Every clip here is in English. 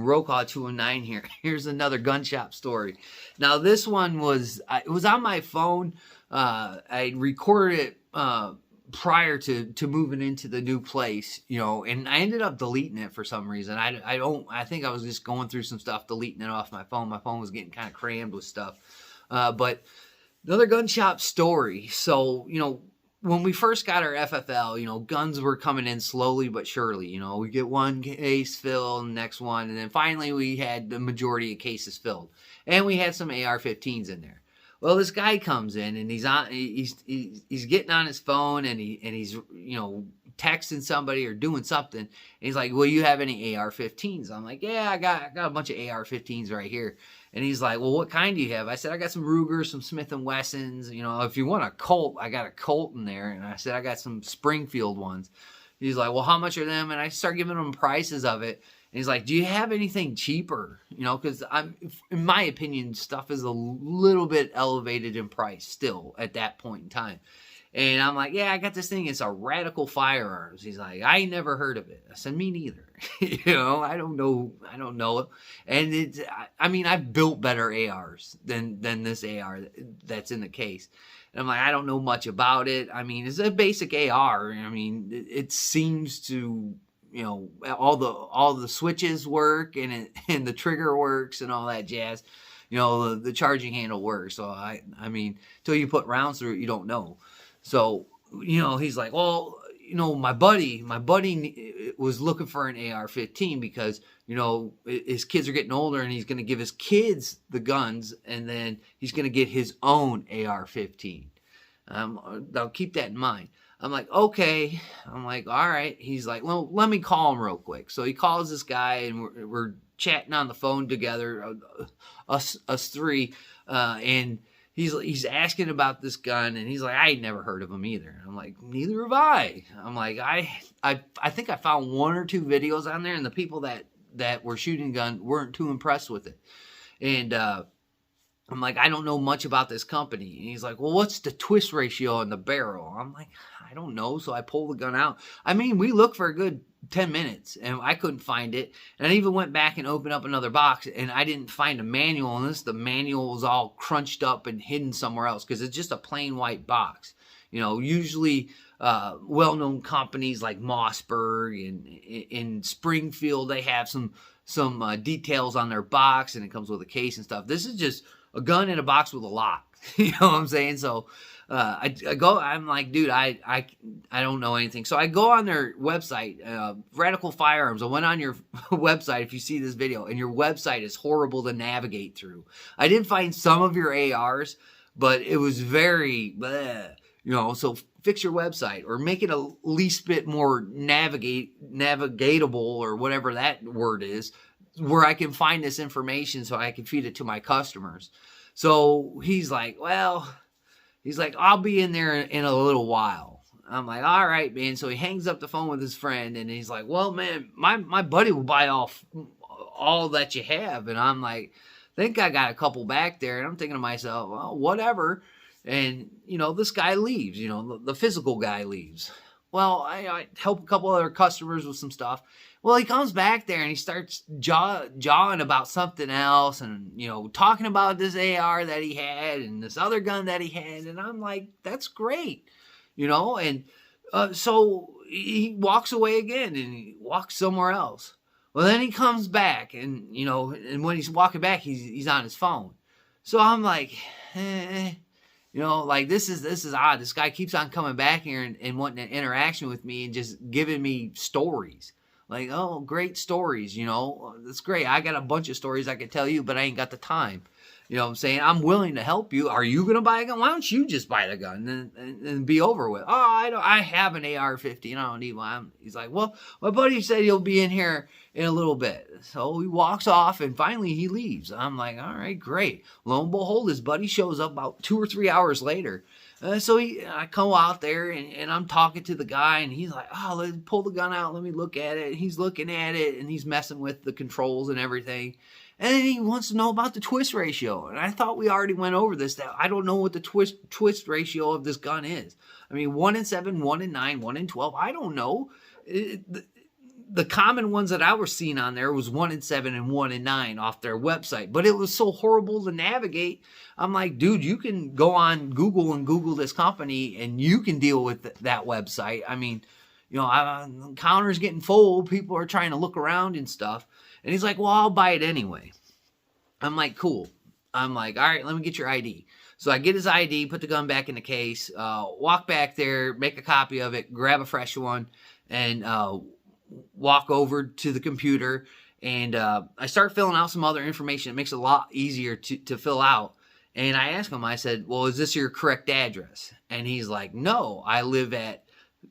Rokaw 219 here. Here's another gun shop story. Now this one was, it was on my phone. I recorded it prior to moving into the new place, you know, and I ended up deleting it for some reason. I think I was just going through some stuff, deleting it off my phone. My phone was getting kind of crammed with stuff. But another gun shop story. So, you know, when we first got our FFL, you know, guns were coming in slowly but surely. You know, we get one case filled, next one, and then finally we had the majority of cases filled. And we had some AR-15s in there. Well, this guy comes in and he's getting on his phone and he's you know, texting somebody or doing something. And he's like, "Well, you have any AR-15s?" I'm like, "Yeah, I got a bunch of AR-15s right here." And he's like, "Well, what kind do you have?" I said, "I got some Rugers, some Smith & Wessons. You know, if you want a Colt, I got a Colt in there." And I said, "I got some Springfield ones." He's like, "Well, how much are them?" And I start giving him prices of it. And he's like, "Do you have anything cheaper?" You know, because in my opinion, stuff is a little bit elevated in price still at that point in time. And I'm like, "Yeah, I got this thing. It's a Radical Firearms." He's like, "I ain't never heard of it." I said, "Me neither." You know, I don't know it. And I mean, I've built better ARs than this AR that's in the case. And I'm like, "I don't know much about it." I mean, it's a basic AR. I mean, it seems to, you know, all the switches work and the trigger works and all that jazz. You know, the charging handle works. So I mean, till you put rounds through it, you don't know. So, you know, he's like, "Well, you know, my buddy was looking for an AR-15 because, you know, his kids are getting older and he's going to give his kids the guns and then he's going to get his own AR-15. I'll keep that in mind." I'm like, "Okay." I'm like, "All right." He's like, "Well, let me call him real quick." So he calls this guy and we're chatting on the phone together, us three, and he's asking about this gun, and he's like, "I ain't never heard of him either." I'm like, "Neither have I." I'm like, I think I found one or two videos on there, and the people that were shooting gun weren't too impressed with it. And I'm like, "I don't know much about this company." And he's like, "Well, what's the twist ratio on the barrel?" I'm like, "I don't know." So I pull the gun out. I mean, we looked for a good 10 minutes and I couldn't find it. And I even went back and opened up another box and I didn't find a manual on this. The manual was all crunched up and hidden somewhere else because it's just a plain white box. You know, usually well-known companies like Mossberg and in Springfield, they have some details on their box and it comes with a case and stuff. This is just a gun in a box with a lock. You know what I'm saying? So I go, I'm like, "Dude, I don't know anything." So I go on their website, Radical Firearms. I went on your website, if you see this video, and your website is horrible to navigate through. I did find some of your ARs, but it was very, bleh, you know, so fix your website or make it a least bit more navigatable or whatever that word is, where I can find this information so I can feed it to my customers. So he's like, "Well," he's like, "I'll be in there in a little while." I'm like, "All right, man." So he hangs up the phone with his friend and he's like, "Well, man, my buddy will buy all that you have." And I'm like, I think I got a couple back there. And I'm thinking to myself, well, whatever. And, you know, this guy leaves, you know, the physical guy leaves. Well, I help a couple other customers with some stuff. Well, he comes back there and he starts jawing about something else and, you know, talking about this AR that he had and this other gun that he had. And I'm like, "That's great," you know. And so he walks away again and he walks somewhere else. Well, then he comes back and, you know, and when he's walking back, he's on his phone. So I'm like, you know, like this is odd. This guy keeps on coming back here and wanting an interaction with me and just giving me stories. Like, "Oh, great stories, you know, that's great. I got a bunch of stories I could tell you, but I ain't got the time." You know what I'm saying? "I'm willing to help you. Are you going to buy a gun? Why don't you just buy the gun and be over with?" "Oh, I have an AR-15. I don't need one." He's like, "Well, my buddy said he'll be in here in a little bit." So he walks off and finally he leaves. I'm like, "All right, great." Lo and behold, his buddy shows up about 2 or 3 hours later. So I come out there and I'm talking to the guy and he's like, "Oh, let's pull the gun out. Let me look at it." And he's looking at it and he's messing with the controls and everything. And then he wants to know about the twist ratio. And I thought we already went over this, that I don't know what the twist ratio of this gun is. I mean, 1 in 7, 1 in 9, 1 in 12. I don't know. the common ones that I was seeing on there was 1 in 7 and 1 in 9 off their website, but it was so horrible to navigate. I'm like, dude, you can go on Google and Google this company and you can deal with that website. I mean, the counter's getting full. People are trying to look around and stuff. And he's like, well, I'll buy it anyway. I'm like, cool. I'm like, all right, let me get your ID. So I get his ID, put the gun back in the case, walk back there, make a copy of it, grab a fresh one, and walk over to the computer. And I start filling out some other information. It makes it a lot easier to fill out. And I asked him, I said, well, is this your correct address? And he's like, no, I live at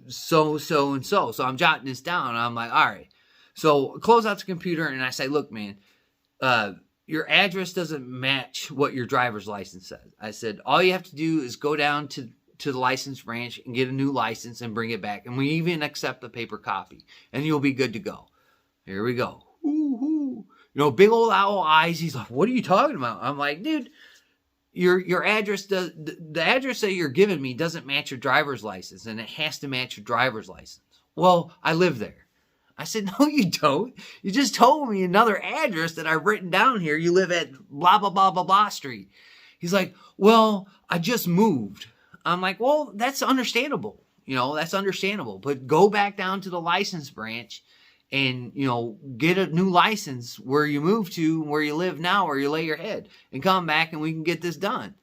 so and so. So I'm jotting this down. And I'm like, all right. So close out the computer and I say, look, man, your address doesn't match what your driver's license says. I said, all you have to do is go down to the license branch and get a new license and bring it back. And we even accept the paper copy and you'll be good to go. Here we go. Ooh. Big old owl eyes. He's like, what are you talking about? I'm like, dude, your address the address that you're giving me doesn't match your driver's license and it has to match your driver's license. Well, I live there. I said, no, you don't. You just told me another address that I've written down here. You live at blah, blah, blah, blah, blah street. He's like, well, I just moved. I'm like, well, that's understandable. That's understandable. But go back down to the license branch and, get a new license where you move to, where you live now, where you lay your head, and come back and we can get this done.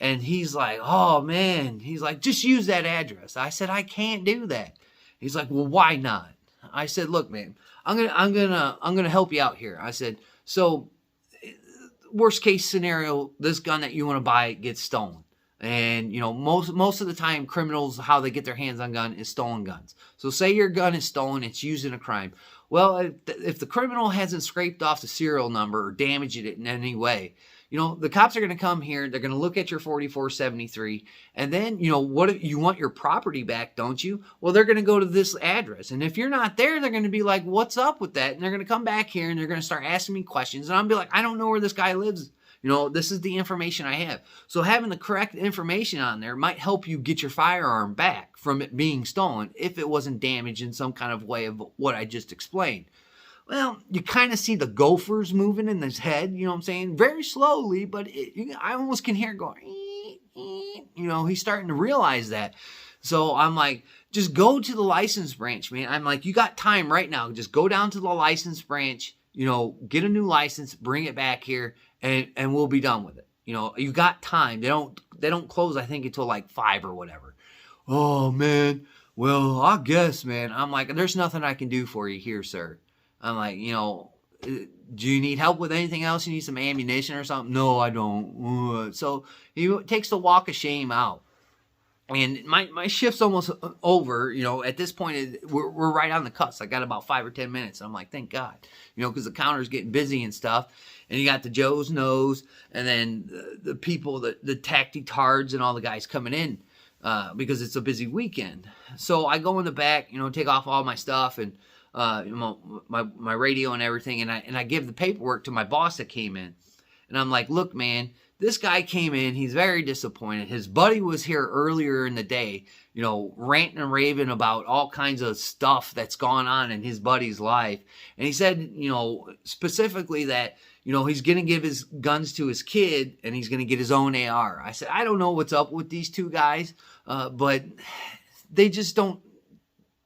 And he's like, oh, man. He's like, just use that address. I said, I can't do that. He's like, well, why not? I said, look, man, I'm gonna help you out here. I said, so worst case scenario, this gun that you want to buy gets stolen. And, most of the time criminals, how they get their hands on gun is stolen guns. So say your gun is stolen, it's used in a crime. Well, if the criminal hasn't scraped off the serial number or damaged it in any way, the cops are going to come here. They're going to look at your 4473. And then, what if you want your property back, don't you? Well, they're going to go to this address. And if you're not there, they're going to be like, what's up with that? And they're going to come back here and they're going to start asking me questions. And I'll be like, I don't know where this guy lives. This is the information I have. So having the correct information on there might help you get your firearm back from it being stolen if it wasn't damaged in some kind of way of what I just explained. Well, you kind of see the gophers moving in his head, you know what I'm saying? Very slowly, but I almost can hear it going, he's starting to realize that. So I'm like, just go to the license branch, man. I'm like, you got time right now. Just go down to the license branch, get a new license, bring it back here, and we'll be done with it. You got time. They don't close, I think, until like 5 or whatever. Oh, man. Well, I guess, man. I'm like, there's nothing I can do for you here, sir. I'm like, do you need help with anything else? You need some ammunition or something? No, I don't. So he takes the walk of shame out. And my shift's almost over. At this point, we're right on the cusp. I got about 5 or 10 minutes. And I'm like, thank God. Because the counter's getting busy and stuff. And you got the Joe's Nose. And then the people, the tacti-tards and all the guys coming in. Because it's a busy weekend. So I go in the back, take off all my stuff and my radio and everything, and I give the paperwork to my boss that came in, and I'm like, look, man, this guy came in, he's very disappointed. His buddy was here earlier in the day, ranting and raving about all kinds of stuff that's gone on in his buddy's life, and he said, specifically that, he's going to give his guns to his kid, and he's going to get his own AR. I said, I don't know what's up with these two guys, but they just don't,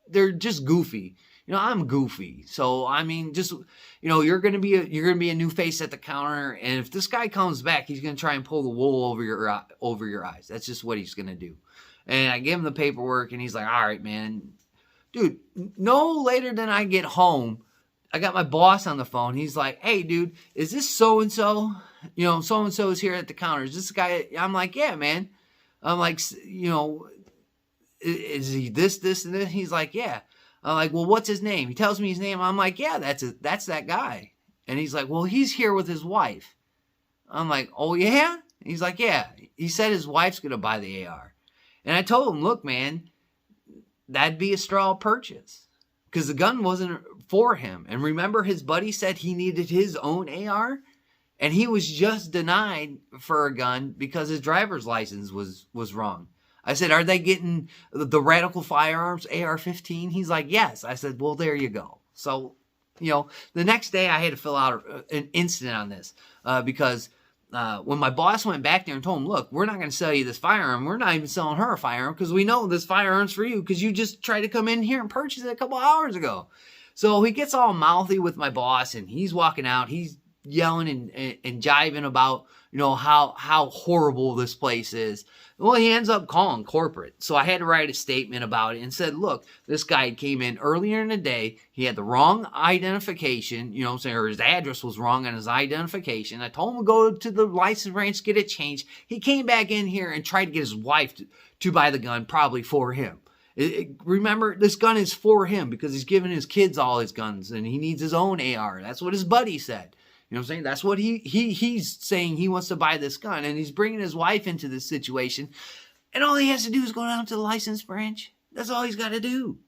they're just goofy. I'm goofy. So, I mean, just, you're going to be a new face at the counter. And if this guy comes back, he's going to try and pull the wool over your eyes. That's just what he's going to do. And I give him the paperwork and he's like, all right, man, dude, no later than I get home, I got my boss on the phone. He's like, hey, dude, is this so-and-so? So-and-so is here at the counter. Is this guy? I'm like, yeah, man. I'm like, is he this, and this? He's like, yeah. I'm like, well, what's his name? He tells me his name. I'm like, yeah, that's that guy. And he's like, well, he's here with his wife. I'm like, oh, yeah? He's like, yeah. He said his wife's going to buy the AR. And I told him, look, man, that'd be a straw purchase. Because the gun wasn't for him. And remember, his buddy said he needed his own AR? And he was just denied for a gun because his driver's license was wrong. I said, are they getting the Radical Firearms AR-15? He's like, yes. I said, well, there you go. So, the next day I had to fill out an incident on this because when my boss went back there and told him, look, we're not going to sell you this firearm. We're not even selling her a firearm because we know this firearm's for you because you just tried to come in here and purchase it a couple hours ago. So he gets all mouthy with my boss, and he's walking out. He's yelling and jiving about, how horrible this place is. Well, he ends up calling corporate. So I had to write a statement about it and said, look, this guy came in earlier in the day. He had the wrong identification, or his address was wrong on his identification. I told him to go to the license branch, get it changed. He came back in here and tried to get his wife to buy the gun, probably for him. Remember, this gun is for him because he's giving his kids all his guns and he needs his own AR. That's what his buddy said. You know what I'm saying? That's what he's saying. He wants to buy this gun, and he's bringing his wife into this situation, and all he has to do is go down to the license branch. That's all he's got to do.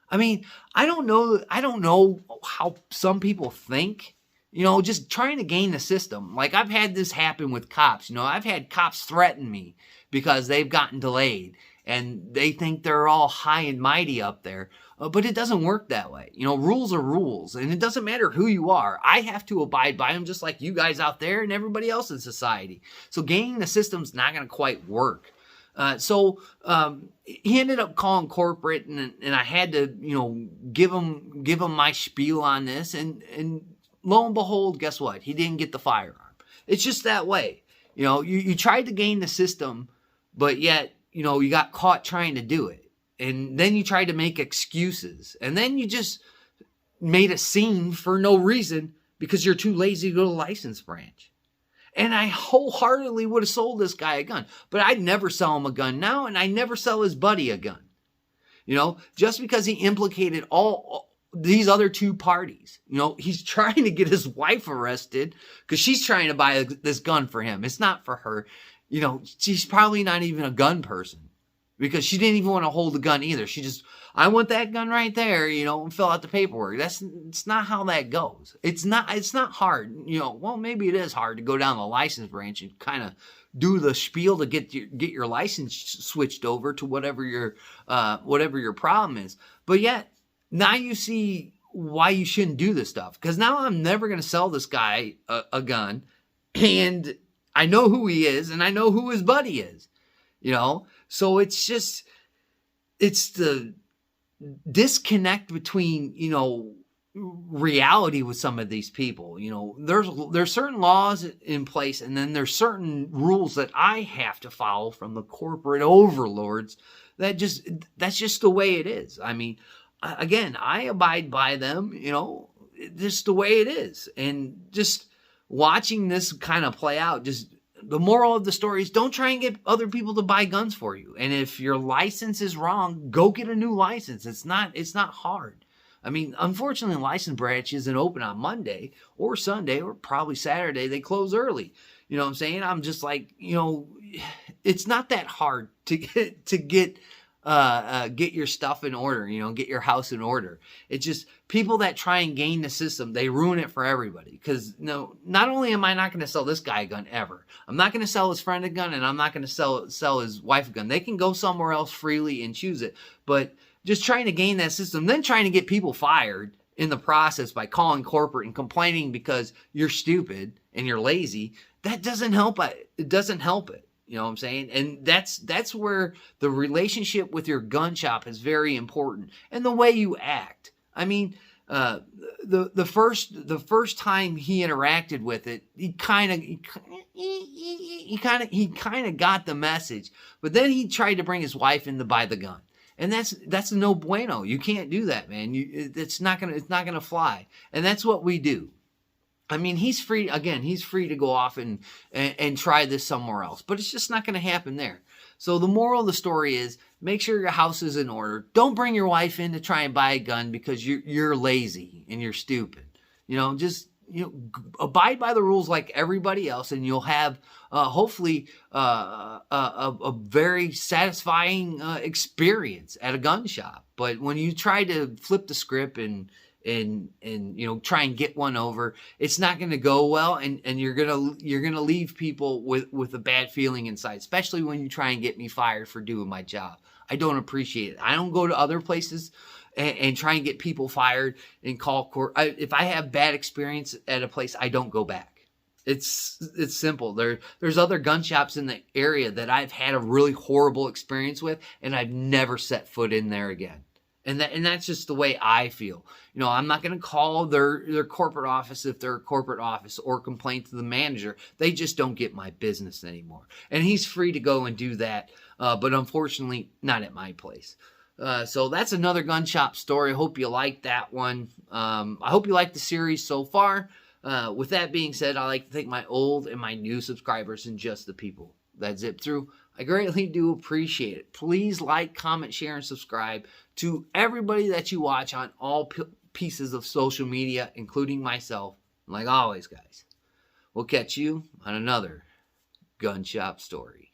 I mean, I don't know how some people think, just trying to game the system. Like, I've had this happen with cops. I've had cops threaten me because they've gotten delayed, and they think they're all high and mighty up there. But it doesn't work that way. Rules are rules, and it doesn't matter who you are. I have to abide by them just like you guys out there and everybody else in society. So gaming the system's not going to quite work. So he ended up calling corporate, and I had to, give him my spiel on this, and lo and behold, guess what? He didn't get the firearm. It's just that way. You tried to game the system, but yet, you got caught trying to do it. And then you tried to make excuses. And then you just made a scene for no reason because you're too lazy to go to the license branch. And I wholeheartedly would have sold this guy a gun. But I'd never sell him a gun now, and I never sell his buddy a gun. Just because he implicated all these other two parties. He's trying to get his wife arrested because she's trying to buy this gun for him. It's not for her. She's probably not even a gun person. Because she didn't even want to hold the gun either. She just, I want that gun right there, and fill out the paperwork. It's not how that goes. It's not hard. Well, maybe it is hard to go down the license branch and kind of do the spiel to get your license switched over to whatever your problem is. But yet, now you see why you shouldn't do this stuff. Because now I'm never going to sell this guy a gun. And I know who he is, and I know who his buddy is. So it's the disconnect between, reality with some of these people. There's certain laws in place, and then there's certain rules that I have to follow from the corporate overlords that's just the way it is. I mean, again, I abide by them, just the way it is. And just watching this kind of play out, the moral of the story is don't try and get other people to buy guns for you. And if your license is wrong, go get a new license. It's not hard. I mean, unfortunately, the license branch isn't open on Monday or Sunday or probably Saturday. They close early. You know what I'm saying? I'm just like, it's not that hard to get your stuff in order, get your house in order. It's just people that try and game the system, they ruin it for everybody. Because not only am I not going to sell this guy a gun ever, I'm not going to sell his friend a gun, and I'm not going to sell his wife a gun. They can go somewhere else freely and choose it. But just trying to game that system, then trying to get people fired in the process by calling corporate and complaining because you're stupid and you're lazy, that doesn't help it. It doesn't help it. You know what I'm saying? And that's where the relationship with your gun shop is very important, and the way you act. I mean, the first time he interacted with it, he kind of got the message, but then he tried to bring his wife in to buy the gun, and that's no bueno. You can't do that, man. It's not gonna fly, and that's what we do. I mean, he's free to go off and try this somewhere else, but it's just not going to happen there. So the moral of the story is make sure your house is in order. Don't bring your wife in to try and buy a gun because you're lazy and you're stupid. Just abide by the rules like everybody else, and you'll have hopefully a very satisfying experience at a gun shop. But when you try to flip the script and try and get one over, it's not going to go well, and you're gonna leave people with a bad feeling inside, especially when you try and get me fired for doing my job. I don't appreciate it. I don't go to other places and try and get people fired and call court. If I have bad experience at a place, I don't go back. It's simple. There's other gun shops in the area that I've had a really horrible experience with, and I've never set foot in there again. And that's just the way I feel. You know, I'm not going to call their corporate office if they're a corporate office or complain to the manager. They just don't get my business anymore. And he's free to go and do that, but unfortunately, not at my place. So that's another gun shop story. I hope you like that one. I hope you like the series so far. With that being said, I'd like to thank my old and my new subscribers and just the people that zip through. I greatly do appreciate it. Please like, comment, share, and subscribe to everybody that you watch on all pieces of social media, including myself. And like always, guys, we'll catch you on another gun shop story.